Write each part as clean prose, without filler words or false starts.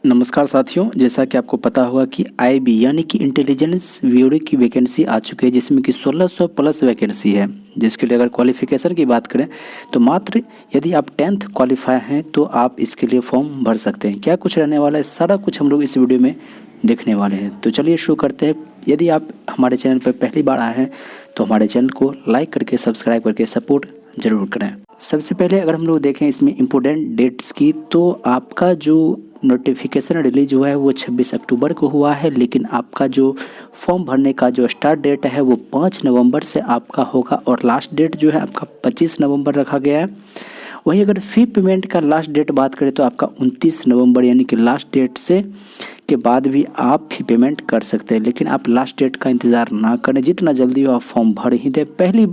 नमस्कार साथियों, जैसा कि आपको पता होगा कि आईबी यानी कि इंटेलिजेंस ब्यूरो की वैकेंसी आ चुकी है, जिसमें कि 1600 प्लस वैकेंसी है। जिसके लिए अगर क्वालिफिकेशन की बात करें तो मात्र यदि आप 10th क्वालिफाई हैं तो आप इसके लिए फॉर्म भर सकते हैं। क्या कुछ रहने वाला है, सारा कुछ हम लोग इस वीडियो में देखने वाले हैं। तो चलिए शुरू करते हैं। यदि आप हमारे चैनल पर पहली बार आए हैं तो हमारे चैनल को लाइक करके सब्सक्राइब करके सपोर्ट जरूर करें। सबसे पहले अगर हम लोग देखें इसमें इम्पोर्टेंट डेट्स की, तो आपका जो नोटिफिकेशन रिलीज हुआ है वो 26 अक्टूबर को हुआ है, लेकिन आपका जो फॉर्म भरने का जो स्टार्ट डेट है वो 5 नवंबर से आपका होगा और लास्ट डेट जो है आपका 25 नवंबर रखा गया है। वहीं अगर फ़ी पेमेंट का लास्ट डेट बात करें तो आपका 29 नवंबर यानी कि लास्ट डेट से के बाद भी आप फ़ी पेमेंट कर सकते हैं, लेकिन आप लास्ट डेट का इंतज़ार ना करें। जितना जल्दी हो आप फॉर्म भर ही दें, पहली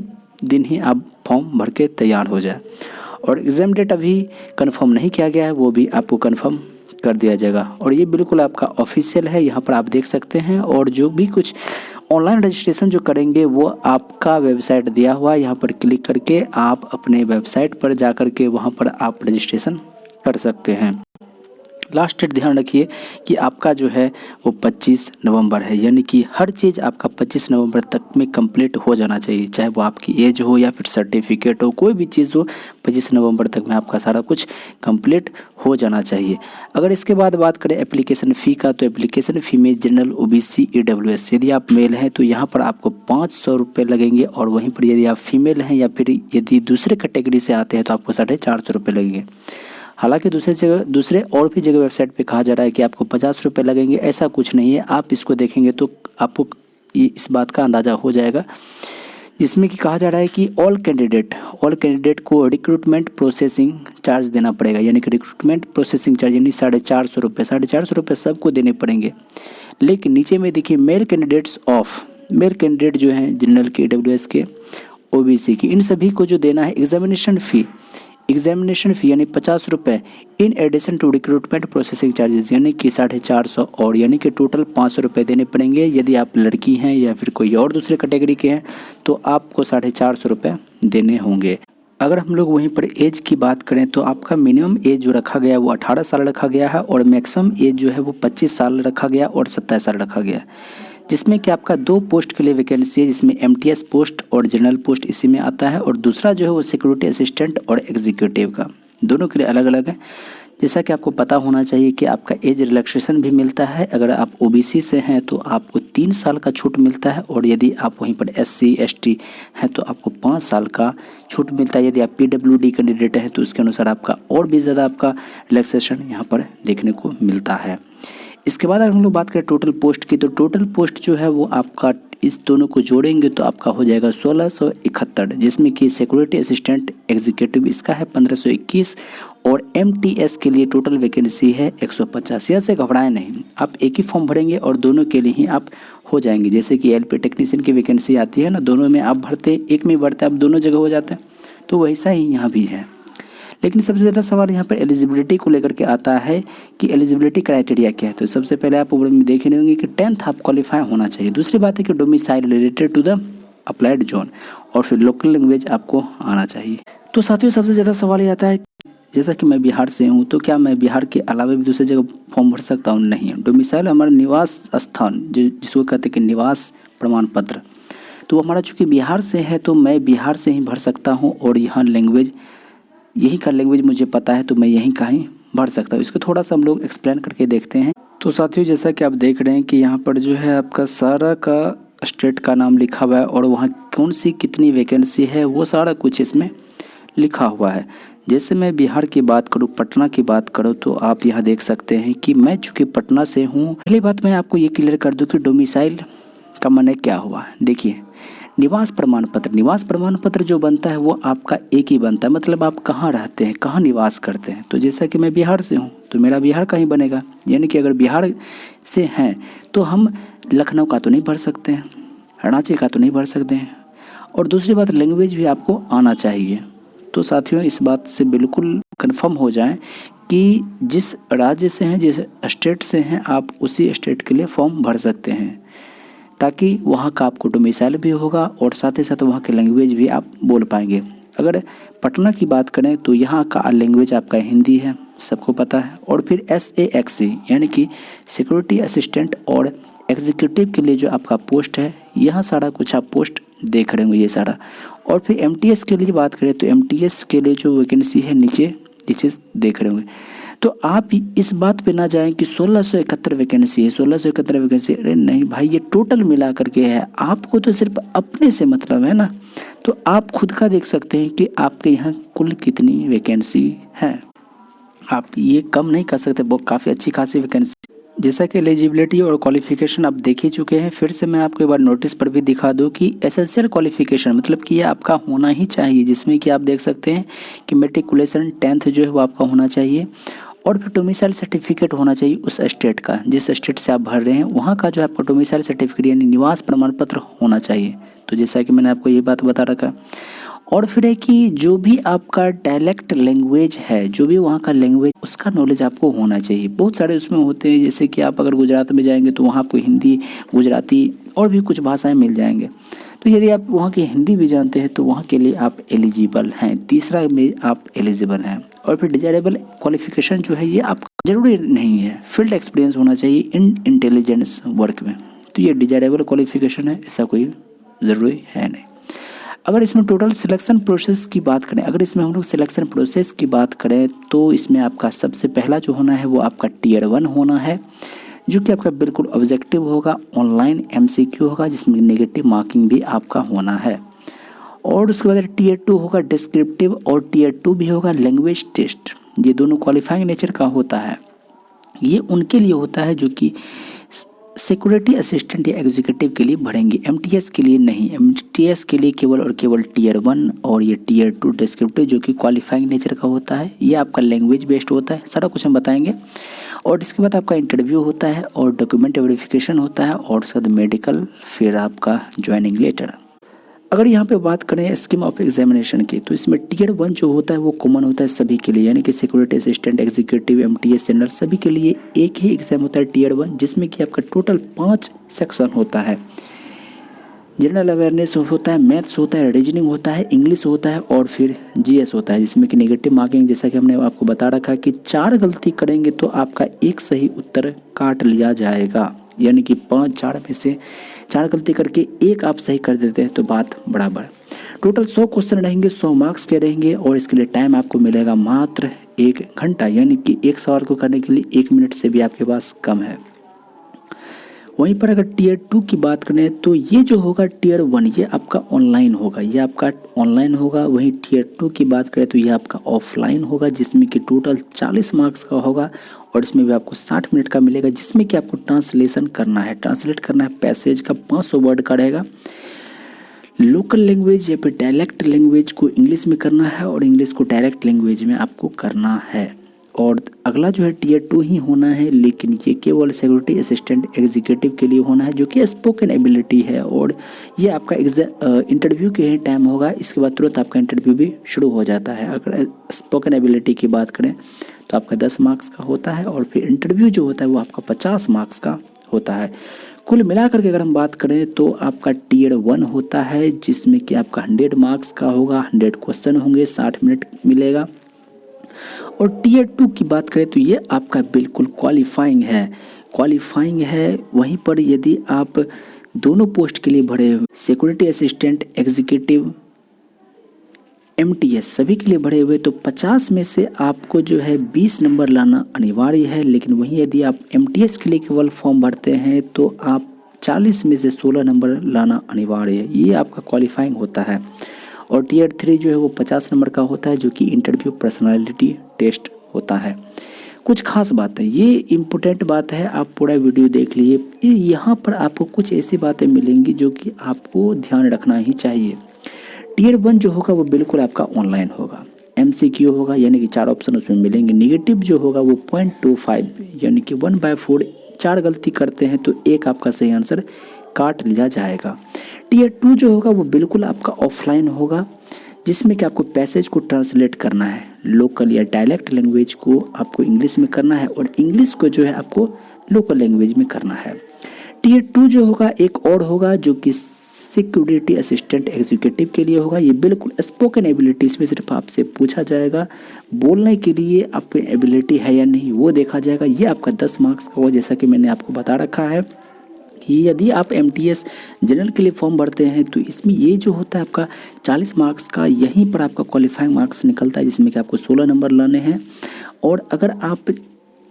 दिन ही आप फॉर्म भर के तैयार हो जाए। और एग्ज़ाम डेट अभी कंफर्म नहीं किया गया है, वो भी आपको कंफर्म कर दिया जाएगा। और ये बिल्कुल आपका ऑफिशियल है, यहाँ पर आप देख सकते हैं। और जो भी कुछ ऑनलाइन रजिस्ट्रेशन जो करेंगे वो आपका वेबसाइट दिया हुआ है, यहाँ पर क्लिक करके आप अपने वेबसाइट पर जा कर के वहाँ पर आप रजिस्ट्रेशन कर सकते हैं। लास्ट डेट ध्यान रखिए कि आपका जो है वो 25 नवंबर है, यानी कि हर चीज़ आपका 25 नवंबर तक में कंप्लीट हो जाना चाहिए, चाहे वो आपकी एज हो या फिर सर्टिफिकेट हो, कोई भी चीज़ हो 25 नवंबर तक में आपका सारा कुछ कंप्लीट हो जाना चाहिए। अगर इसके बाद बात करें एप्लीकेशन फ़ी का, तो एप्लीकेशन फ़ी में जनरल OBC EWS यदि आप मेल हैं तो यहाँ पर आपको 500 रुपये लगेंगे, और वहीं पर यदि आप फीमेल हैं या फिर यदि दूसरे कैटेगरी से आते हैं तो आपको 450 रुपये लगेंगे। हालांकि दूसरे और भी जगह वेबसाइट पे कहा जा रहा है कि आपको 50 रुपये लगेंगे, ऐसा कुछ नहीं है। आप इसको देखेंगे तो आपको इस बात का अंदाज़ा हो जाएगा, जिसमें कि कहा जा रहा है कि ऑल कैंडिडेट को रिक्रूटमेंट प्रोसेसिंग चार्ज देना पड़ेगा, यानी कि रिक्रूटमेंट प्रोसेसिंग चार्ज यानी 450 रुपये, 450 रुपये सबको देने पड़ेंगे। लेकिन नीचे में देखिए मेल कैंडिडेट जो हैं जनरल के, EWS के, OBC की, इन सभी को जो देना है एग्जामिनेशन फ़ी यानी 50 रुपये in addition to recruitment processing charges यानी कि 450, और यानी कि टोटल 500 रुपये देने पड़ेंगे। यदि आप लड़की हैं या फिर कोई और दूसरे कैटेगरी के हैं तो आपको 450 रुपये देने होंगे। अगर हम लोग वहीं पर एज की बात करें तो आपका मिनिमम एज जो रखा गया है वो 18 साल रखा गया है, और मैक्सिमम एज जो है वो 25 साल रखा गया और 27 साल रखा गया, जिसमें कि आपका 2 पोस्ट के लिए वैकेंसी है, जिसमें MTS पोस्ट और जनरल पोस्ट इसी में आता है, और दूसरा जो है वो सिक्योरिटी असिस्टेंट और एग्जीक्यूटिव का, दोनों के लिए अलग अलग है। जैसा कि आपको पता होना चाहिए कि आपका एज रिलैक्सेशन भी मिलता है। अगर आप OBC से हैं तो आपको 3 साल का छूट मिलता है, और यदि आप वहीं पर SC ST हैं तो आपको 5 साल का छूट मिलता है। यदि आप PWD कैंडिडेट हैं तो उसके अनुसार आपका और भी ज़्यादा आपका रिलैक्सेशन यहाँ पर देखने को मिलता है। इसके बाद अगर हम लोग बात करें टोटल पोस्ट की, तो टोटल पोस्ट जो है वो आपका इस दोनों को जोड़ेंगे तो आपका हो जाएगा 1671, जिसमें कि सिक्योरिटी असिस्टेंट एग्जीक्यूटिव इसका है 1521, और MTS के लिए टोटल वैकेंसी है 150। यहाँ से घबराएं नहीं, आप एक ही फॉर्म भरेंगे और दोनों के लिए ही आप हो जाएंगे। जैसे कि LP टेक्नीशियन की वैकेंसी आती है ना, दोनों में आप भरते, एक में भरते आप दोनों जगह हो जाते हैं, तो वैसा ही यहाँ भी है। लेकिन सबसे ज़्यादा सवाल यहाँ पर एलिजिबिलिटी को लेकर के आता है कि एलिजिबिलिटी क्राइटेरिया क्या है। तो सबसे पहले आप देख रहे होंगे कि 10th आप क्वालिफाई होना चाहिए। दूसरी बात है कि domicile related to the applied zone, और फिर लोकल लैंग्वेज आपको आना चाहिए। तो साथियों सबसे ज़्यादा सवाल ये आता है, जैसा कि मैं बिहार से हूँ तो क्या मैं बिहार के अलावा भी दूसरी जगह फॉर्म भर सकता हूँ? नहीं। डोमिसाइल हमारा निवास स्थान जिसको कहते हैं कि निवास प्रमाण पत्र, तो हमारा चूँकि बिहार से है तो मैं बिहार से ही भर सकता हूँ, और यहाँ लैंग्वेज यही का लैंग्वेज मुझे पता है तो मैं यहीं का ही भर सकता हूँ। इसको थोड़ा सा हम लोग एक्सप्लेन करके देखते हैं। तो साथियों जैसा कि आप देख रहे हैं कि यहाँ पर जो है आपका सारा का स्टेट का नाम लिखा हुआ है, और वहाँ कौन सी कितनी वैकेंसी है वो सारा कुछ इसमें लिखा हुआ है। जैसे मैं बिहार की बात करूँ, पटना की बात करूँ, तो आप यहाँ देख सकते हैं कि मैं चूँकि पटना से हूँ। पहली बात मैं आपको ये क्लियर कर दूँ कि डोमिसाइल का माने क्या हुआ। देखिए निवास प्रमाण पत्र जो बनता है वो आपका एक ही बनता है, मतलब आप कहाँ रहते हैं, कहाँ निवास करते हैं। तो जैसा कि मैं बिहार से हूँ तो मेरा बिहार का ही बनेगा, यानी कि अगर बिहार से हैं तो हम लखनऊ का तो नहीं भर सकते हैं, रांची का तो नहीं भर सकते हैं। और दूसरी बात लैंग्वेज भी आपको आना चाहिए। तो साथियों इस बात से बिल्कुल कन्फर्म हो जाएं कि जिस राज्य से हैं, जिस स्टेट से हैं, आप उसी स्टेट के लिए फॉर्म भर सकते हैं, ताकि वहाँ का आपको डोमिसाइल भी होगा और साथ ही साथ वहाँ के लैंग्वेज भी आप बोल पाएंगे। अगर पटना की बात करें तो यहाँ का लैंग्वेज आपका हिंदी है, सबको पता है। और फिर SAXC यानी कि सिक्योरिटी असिस्टेंट और एग्जीक्यूटिव के लिए जो आपका पोस्ट है, यहाँ सारा कुछ आप पोस्ट देख रहे होंगे ये सारा। और फिर MTS के लिए बात करें तो MTS के लिए जो वैकेंसी है नीचे ये चीज़ देख रहे होंगे। तो आप इस बात पे ना जाएं कि 1671 वैकेंसी है, 1671 वैकेंसी। अरे नहीं भाई, ये टोटल मिला करके है, आपको तो सिर्फ अपने से मतलब है ना। तो आप खुद का देख सकते हैं कि आपके यहाँ कुल कितनी वैकेंसी है। आप ये कम नहीं कर सकते, बहुत काफ़ी अच्छी खासी वैकेंसी। जैसा कि एलिजिबिलिटी और क्वालिफिकेशन आप देख ही चुके हैं, फिर से मैं आपको एक बार नोटिस पर भी दिखा दूं कि एसेंशियल क्वालिफिकेशन मतलब कि ये आपका होना ही चाहिए, जिसमें कि आप देख सकते हैं कि मेट्रिकुलेशन 10th जो है वो आपका होना चाहिए। और फिर डोमिसाइल सर्टिफिकेट होना चाहिए उस स्टेट का, जिस स्टेट से आप भर रहे हैं वहाँ का जो आपका डोमिसाइल सर्टिफिकेट यानी निवास प्रमाण पत्र होना चाहिए। तो जैसा कि मैंने आपको ये बात बता रखा। और फिर है कि जो भी आपका डायलेक्ट लैंग्वेज है, जो भी वहाँ का लैंग्वेज, उसका नॉलेज आपको होना चाहिए। बहुत सारे उसमें होते हैं, जैसे कि आप अगर गुजरात में जाएंगे तो वहाँ आपको हिंदी, गुजराती और भी कुछ भाषाएं मिल जाएंगे। तो यदि आप वहाँ की हिंदी भी जानते हैं तो वहाँ के लिए आप एलिजिबल हैं, तीसरा में आप एलिजिबल हैं। और फिर डिजायरेबल क्वालिफिकेशन जो है ये आपका ज़रूरी नहीं है, फील्ड एक्सपीरियंस होना चाहिए इन इंटेलिजेंस वर्क में। तो ये डिजायरेबल क्वालिफिकेशन है, ऐसा कोई ज़रूरी है नहीं। अगर इसमें टोटल सिलेक्शन प्रोसेस की बात करें, अगर इसमें हम लोग सिलेक्शन प्रोसेस की बात करें तो इसमें आपका सबसे पहला जो होना है वो आपका Tier 1 होना है, जो कि आपका बिल्कुल ऑब्जेक्टिव होगा, ऑनलाइन MCQ होगा, जिसमें नेगेटिव मार्किंग भी आपका होना है। और उसके बाद Tier 2 होगा डिस्क्रिप्टिव, और Tier 2 भी होगा लैंग्वेज टेस्ट। ये दोनों क्वालिफाइंग नेचर का होता है। ये उनके लिए होता है जो कि सिक्योरिटी असिस्टेंट या एग्जीक्यूटिव के लिए भरेंगे, MTS के लिए नहीं। MTS के लिए केवल और केवल Tier 1 और ये Tier 2 डिस्क्रिप्टिव जो कि क्वालिफाइंग नेचर का होता है, ये आपका लैंग्वेज बेस्ड होता है, सारा कुछ हम बताएंगे। और इसके बाद आपका इंटरव्यू होता है और डॉक्यूमेंट वेरिफिकेशन होता है, और उसके बाद मेडिकल, फिर आपका ज्वाइनिंग लेटर। अगर यहाँ पे बात करें स्कीम ऑफ एग्जामिनेशन की, तो इसमें Tier 1 जो होता है वो कॉमन होता है सभी के लिए, यानी कि security assistant, executive, MTS general, सभी के लिए एक ही एग्जाम होता है Tier 1, जिसमें कि आपका टोटल 5 सेक्शन होता है। जनरल अवेयरनेस होता है, मैथ्स होता है, रीजनिंग होता है, इंग्लिश होता है, और फिर GS होता है, जिसमें कि नेगेटिव मार्किंग, जैसा कि हमने आपको बता रखा कि 4 गलती करेंगे तो आपका एक सही उत्तर काट लिया जाएगा, यानी कि 4 में से 4 गलती करके एक आप सही कर देते हैं तो बात बराबर। टोटल 100 क्वेश्चन रहेंगे, 100 मार्क्स के रहेंगे, और इसके लिए टाइम आपको मिलेगा मात्र 1 घंटा, यानी कि एक सवाल को करने के लिए 1 मिनट से भी आपके पास कम है। वहीं पर अगर Tier 2 की बात करें तो ये जो होगा Tier 1 ये आपका ऑनलाइन होगा, ये आपका ऑनलाइन होगा। वहीं Tier 2 की बात करें तो ये आपका ऑफलाइन होगा, जिसमें कि टोटल 40 मार्क्स का होगा, और इसमें भी आपको 60 मिनट का मिलेगा, जिसमें कि आपको ट्रांसलेशन करना है, ट्रांसलेट करना है पैसेज का 500 वर्ड का रहेगा। लोकल लैंग्वेज या फिर डायलेक्ट लैंग्वेज को इंग्लिश में करना है, और इंग्लिश को डायरेक्ट लैंग्वेज में आपको करना है। और अगला जो है Tier 2 ही होना है, लेकिन ये केवल सिक्योरिटी असिस्टेंट एग्जीक्यूटिव के लिए होना है, जो कि स्पोकन एबिलिटी है, और ये आपका इंटरव्यू के ही टाइम होगा, इसके बाद तुरंत आपका इंटरव्यू भी शुरू हो जाता है। अगर स्पोकन एबिलिटी की बात करें तो आपका 10 मार्क्स का होता है, और फिर इंटरव्यू जो होता है वो आपका 50 मार्क्स का होता है। कुल मिलाकर के अगर हम बात करें तो आपका Tier 1 होता है, जिसमें कि आपका 100 मार्क्स का होगा, 100 क्वेश्चन होंगे, 60 मिनट मिलेगा। और Tier 2 की बात करें तो ये आपका बिल्कुल क्वालिफाइंग है। वहीं पर यदि आप दोनों पोस्ट के लिए भरे हुए, सिक्योरिटी असिस्टेंट, एग्जीक्यूटिव, MTS सभी के लिए भरे हुए, तो 50 में से आपको जो है 20 नंबर लाना अनिवार्य है। लेकिन वहीं यदि आप MTS के लिए केवल फॉर्म भरते हैं तो आप 40 में से 16 नंबर लाना अनिवार्य है, ये आपका क्वालिफाइंग होता है। और Tier 3 जो है वो 50 नंबर का होता है, जो कि इंटरव्यू पर्सनालिटी टेस्ट होता है। कुछ खास बात है, ये इम्पोर्टेंट बात है, आप पूरा वीडियो देख लीजिए। यहाँ पर आपको कुछ ऐसी बातें मिलेंगी जो कि आपको ध्यान रखना ही चाहिए। Tier 1 जो होगा वो बिल्कुल आपका ऑनलाइन होगा, MCQ होगा, यानी कि 4 ऑप्शन उसमें मिलेंगे। नेगेटिव जो होगा वो 0.25 यानी कि 1/4, 4 गलती करते हैं तो एक आपका सही आंसर काट लिया जाएगा। Tier 2 जो होगा वो बिल्कुल आपका ऑफलाइन होगा, जिसमें कि आपको पैसेज को ट्रांसलेट करना है, लोकल या डायलेक्ट लैंग्वेज को आपको इंग्लिश में करना है, और इंग्लिश को जो है आपको लोकल लैंग्वेज में करना है। Tier 2 जो होगा एक और होगा, जो कि सिक्योरिटी असिस्टेंट एग्जीक्यूटिव के लिए होगा। ये बिल्कुल स्पोकन एबिलिटीज़ में सिर्फ आपसे पूछा जाएगा, बोलने के लिए आप एबिलिटी है या नहीं वो देखा जाएगा। ये आपका 10 मार्क्स का होगा, जैसा कि मैंने आपको बता रखा है। यदि आप MTS जनरल के लिए फॉर्म भरते हैं तो इसमें ये जो होता है आपका 40 मार्क्स का, यहीं पर आपका क्वालिफाइंग मार्क्स निकलता है, जिसमें कि आपको 16 नंबर लाने हैं। और अगर आप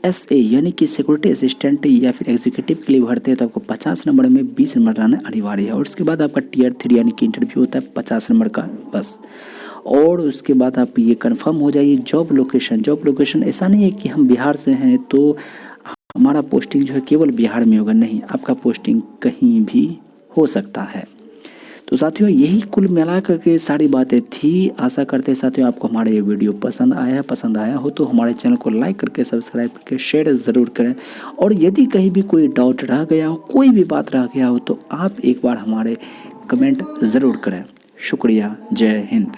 SA यानी कि सिक्योरिटी असिस्टेंट या फिर एग्जीक्यूटिव के लिए भरते हैं तो आपको 50 नंबर में 20 नंबर लाना अनिवार्य है। और उसके बाद आपका Tier 3 यानी कि इंटरव्यू होता है 50 नंबर का बस। और उसके बाद आप ये कंफर्म हो जाइए। जॉब लोकेशन ऐसा नहीं है कि हम बिहार से हैं तो हमारा पोस्टिंग जो है केवल बिहार में होगा, नहीं, आपका पोस्टिंग कहीं भी हो सकता है। तो साथियों यही कुल मिला करके सारी बातें थी। आशा करते हैं साथियों आपको हमारा ये वीडियो पसंद आया हो तो हमारे चैनल को लाइक करके सब्सक्राइब करके शेयर ज़रूर करें। और यदि कहीं भी कोई डाउट रह गया हो, कोई भी बात रह गया हो तो आप एक बार हमारे कमेंट ज़रूर करें। शुक्रिया, जय हिंद।